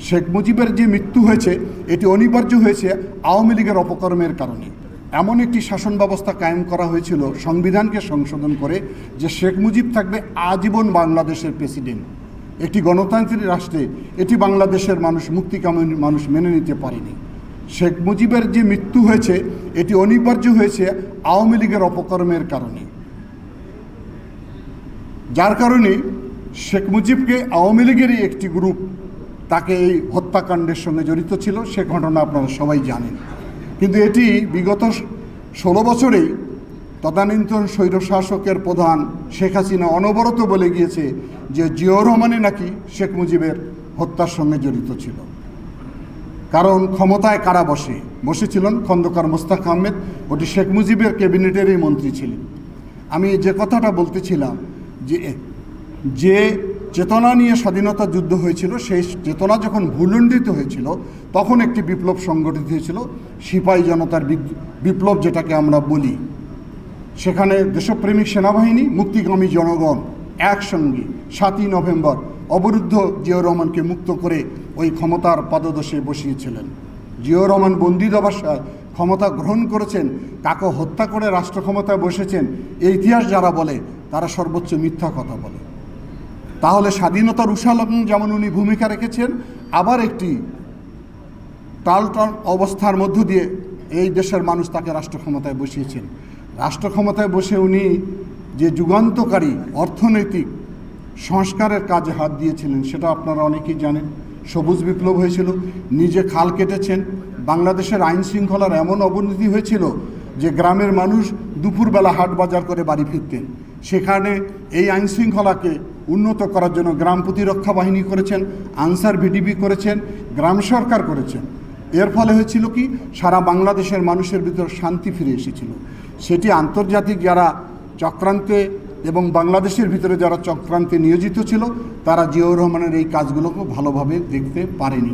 শেখ মুজিবের যে মৃত্যু হয়েছে এটি অনিবার্য হয়েছে আওয়ামী লীগের অপকর্মের কারণে। এমন একটি শাসন ব্যবস্থা কায়েম করা হয়েছিল সংবিধানকে সংশোধন করে যে শেখ মুজিব থাকবে আজীবন বাংলাদেশের প্রেসিডেন্ট। একটি গণতান্ত্রিক রাষ্ট্রে এটি বাংলাদেশের মানুষ, মুক্তিকামী মানুষ মেনে নিতে পারেনি। শেখ মুজিবের যে মৃত্যু হয়েছে এটি অনিবার্য হয়েছে আওয়ামী লীগের অপকর্মের কারণে, যার কারণে শেখ মুজিবকে আওয়ামী লীগেরই একটি গ্রুপ তাকে এই হত্যাকাণ্ডের সঙ্গে জড়িত ছিল। সে ঘটনা আপনারা সবাই জানেন। কিন্তু এটি বিগত 16 বছরেই তদানীন্তন স্বৈরশাসকের প্রধান শেখ হাসিনা অনবরত বলে গিয়েছে যে জিয়াউর রহমানই নাকি শেখ মুজিবের হত্যার সঙ্গে জড়িত ছিল। কারণ ক্ষমতায় কারা বসেছিলেন? খন্দকার মোস্তাক আহমেদ, ওটি শেখ মুজিবের ক্যাবিনেটেরই মন্ত্রী ছিলেন। আমি যে কথাটা বলতেছিলাম যে চেতনা নিয়ে স্বাধীনতা যুদ্ধ হয়েছিল, সেই চেতনা যখন ভূলণ্ডিত হয়েছিল তখন একটি বিপ্লব সংগঠিত হয়েছিল, সিপাহী জনতার বিপ্লব যেটাকে আমরা বলি। সেখানে দেশপ্রেমিক সেনাবাহিনী, মুক্তিকামী জনগণ একসঙ্গে 7ই নভেম্বর অবরুদ্ধ জিয়াউর রহমানকে মুক্ত করে ওই ক্ষমতার পাদদেশে বসিয়েছিলেন। জিয়াউর রহমান বন্দি দশায় ক্ষমতা গ্রহণ করেছেন, কাকে হত্যা করে রাষ্ট্র ক্ষমতায় বসেছেন, এই ইতিহাস যারা বলে তারা সর্বোচ্চ মিথ্যা কথা বলে। তাহলে স্বাধীনতার উষালগ্ন যেমন উনি ভূমিকা রেখেছেন, আবার একটি টাল অবস্থার মধ্য দিয়ে এই দেশের মানুষ তাকে রাষ্ট্র ক্ষমতায় বসিয়েছেন। রাষ্ট্র ক্ষমতায় বসে উনি যে যুগান্তকারী অর্থনৈতিক সংস্কারের কাজে হাত দিয়েছিলেন সেটা আপনারা অনেকেই জানেন। সবুজ বিপ্লব হয়েছিল, নিজে খাল কেটেছেন। বাংলাদেশের আইন শৃঙ্খলার এমন অবনতি হয়েছিল যে গ্রামের মানুষ দুপুরবেলা হাট বাজার করে বাড়ি ফিরতেন। সেখানে এই আইন শৃঙ্খলাকে উন্নত করার জন্য গ্রাম প্রতিরক্ষা বাহিনী করেছেন, আনসার ভিডিপি করেছেন, গ্রাম সরকার করেছেন। এর ফলে হয়েছিল কি, সারা বাংলাদেশের মানুষের ভিতর শান্তি ফিরে এসেছিল। সেটি আন্তর্জাতিক যারা চক্রান্তে এবং বাংলাদেশের ভিতরে যারা চক্রান্তে নিয়োজিত ছিল তারা জিয়াউর রহমানের এই কাজগুলোকে ভালোভাবে দেখতে পারেনি।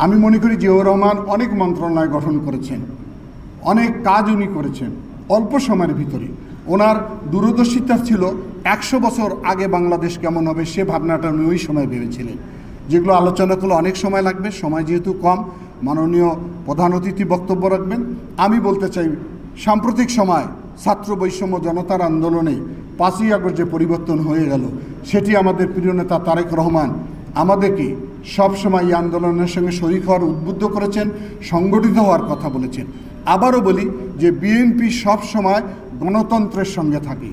আমি মনে করি জিয়াউর রহমান অনেক মন্ত্রণালয় গঠন করেছেন, অনেক কাজ উনি করেছেন অল্প সময়ের ভিতরে। ওনার দূরদর্শিতা ছিল 100 বছর আগে বাংলাদেশ কেমন হবে সে ভাবনাটা উনি ওই সময় ভেবেছিলেন। যেগুলো আলোচনা করলে অনেক সময় লাগবে, সময় যেহেতু কম, মাননীয় প্রধান অতিথি বক্তব্য রাখবেন। আমি বলতে চাই, সাম্প্রতিক সময় ছাত্র বৈষম্য জনতার আন্দোলনে 5ই আগস্ট যে পরিবর্তন হয়ে গেল, সেটি আমাদের প্রিয় নেতা তারেক রহমান আমাদেরকে সবসময় এই আন্দোলনের সঙ্গে শরিক হওয়ার উদ্বুদ্ধ করেছেন, সংগঠিত হওয়ার কথা বলেছেন। আবারও বলি যে বিএনপি সবসময় গণতন্ত্রের সঙ্গে থাকে।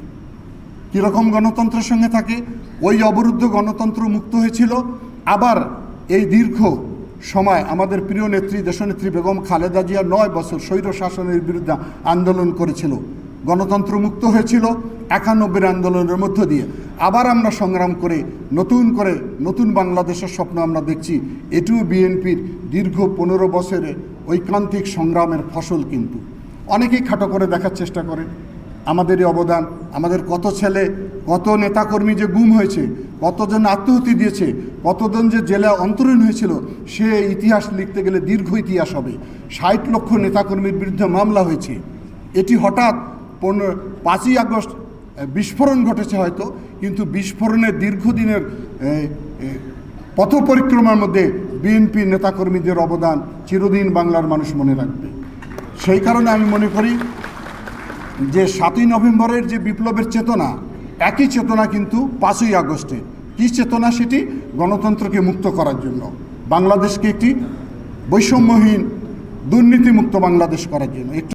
কীরকম গণতন্ত্রের সঙ্গে থাকে? ওই অবরুদ্ধ গণতন্ত্র মুক্ত হয়েছিল। আবার এই দীর্ঘ সময় আমাদের প্রিয় নেত্রী দেশনেত্রী বেগম খালেদা জিয়া 9 বছর স্বৈর শাসনের বিরুদ্ধে আন্দোলন করেছিল, গণতন্ত্র মুক্ত হয়েছিল 91 আন্দোলনের মধ্য দিয়ে। আবার আমরা সংগ্রাম করে নতুন বাংলাদেশের স্বপ্ন আমরা দেখছি। এটিও বিএনপির দীর্ঘ 15 বছরের ঐকান্তিক সংগ্রামের ফসল। কিন্তু অনেকেই খাটো করে দেখার চেষ্টা করে আমাদেরই অবদান। আমাদের কত ছেলে, কত নেতাকর্মী যে গুম হয়েছে, কতজন আত্মহত্যা দিয়েছে, কতজন যে জেলে অন্তরীণ হয়েছিল, সে ইতিহাস লিখতে গেলে দীর্ঘ ইতিহাস হবে। 60 লক্ষ নেতাকর্মীর বিরুদ্ধে মামলা হয়েছে। এটি হঠাৎ 5ই আগস্ট বিস্ফোরণ ঘটেছে হয়তো, কিন্তু বিস্ফোরণের দীর্ঘদিনের পথ পরিক্রমার মধ্যে বিএনপি নেতাকর্মীদের অবদান চিরদিন বাংলার মানুষ মনে রাখবে। সেই কারণে আমি মনে করি যে 7ই নভেম্বরের যে বিপ্লবের চেতনা, একই চেতনা কিন্তু 5ই আগস্টের। কী চেতনা সেটি? গণতন্ত্রকে মুক্ত করার জন্য, বাংলাদেশকে একটি বৈষম্যহীন দুর্নীতিমুক্ত বাংলাদেশ করার জন্য। একটু